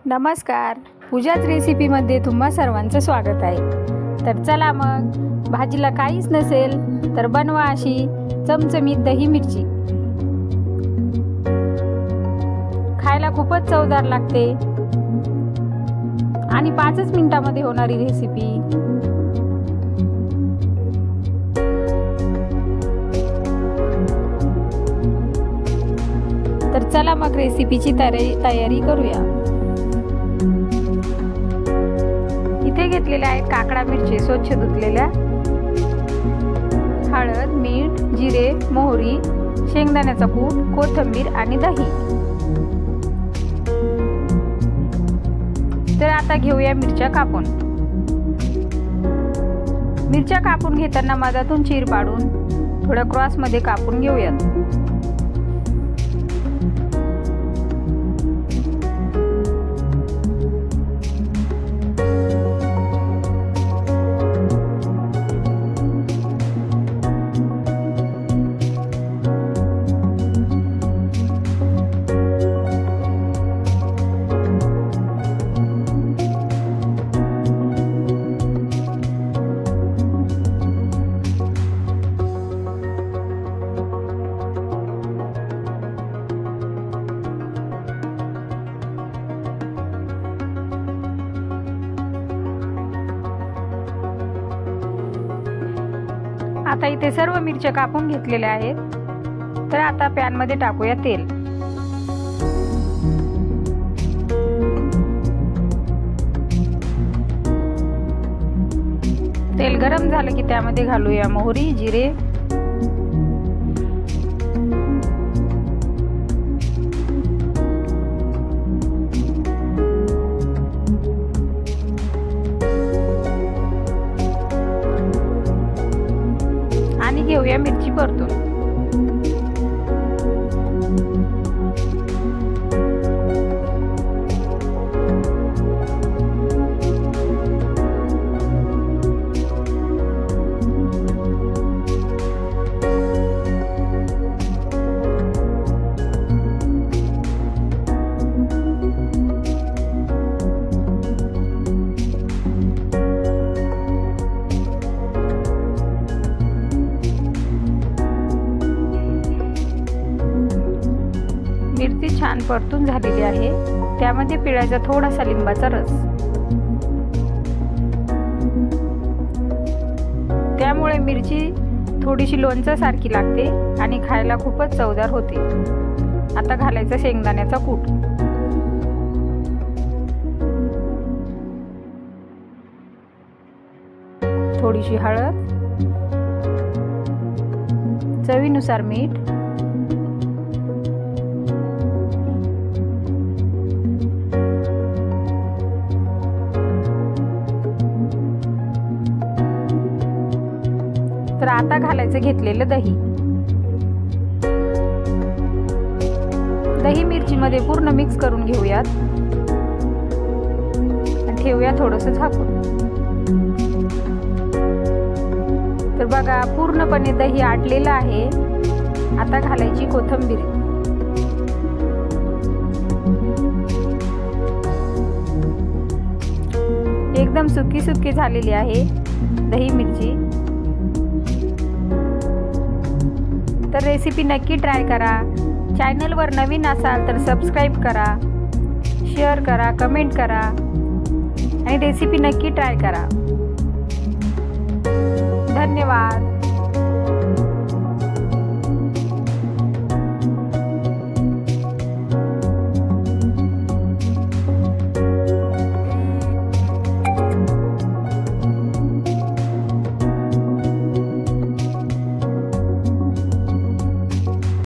नमस्कार, पूजाच रेसिपीमध्ये तुम्हा सर्वांचं स्वागत आहे। तर चला मग, भाजीला काहीच नसेल तर बनवा अशी चमचमीत दही मिरची। खायला खूपच चवदार लागते आणि 5च मिनिटांमध्ये होणारी रेसिपी। तर चला मग रेसिपीची तयारी करूया। इथे घेतलेल्या आहेत काकडा मिरची स्वच्छ धुतलेल्या, हळद, मीठ, जिरे, मोहरी, शेंगदाण्याचा कूट, कोथिंबीर आणि दही। तर आता घेऊया मिरच्या कापून। मिरच्या कापून घेताना मधातून चीर पाडून थोडं क्रॉस मध्ये कापून घेऊयात। आता इथे सर्व मिरच्या कापून घेतलेल्या आहेत। तर आता पॅन मध्ये टाकूया तेल। तेल गरम झालं की त्यामध्ये घालूया मोहरी, जिरे, आणि घेऊया मिरची परतून। मिरची छान परतून झालेली आहे। त्यामध्ये पिळायचा थोडासा लिंबाचा रस। त्यामुळे मिरची थोडीशी लोणच्यासारखी लागते आणि खायला खूपच चवदार होते। आता घालायचा शेंगदाण्याचा कूट, थोडीशी हळद, चवीनुसार मीठ, तर आता घालायचं घेतलेलं दही। दही मिरची मध्ये पूर्ण मिक्स करून घेऊयात आणि ठेवूया थोडंसं झाकून। तर बघा, पूर्णपणे दही आटलेलं आहे। आता घालायची कोथिंबीर। एकदम सुकी सुकी झालेली आहे दही मिरची। तर रेसिपी नक्की ट्राय करा। चॅनलवर नवीन असाल तर सबस्क्राईब करा, शेअर करा, कमेंट करा आणि रेसिपी नक्की ट्राय करा। धन्यवाद।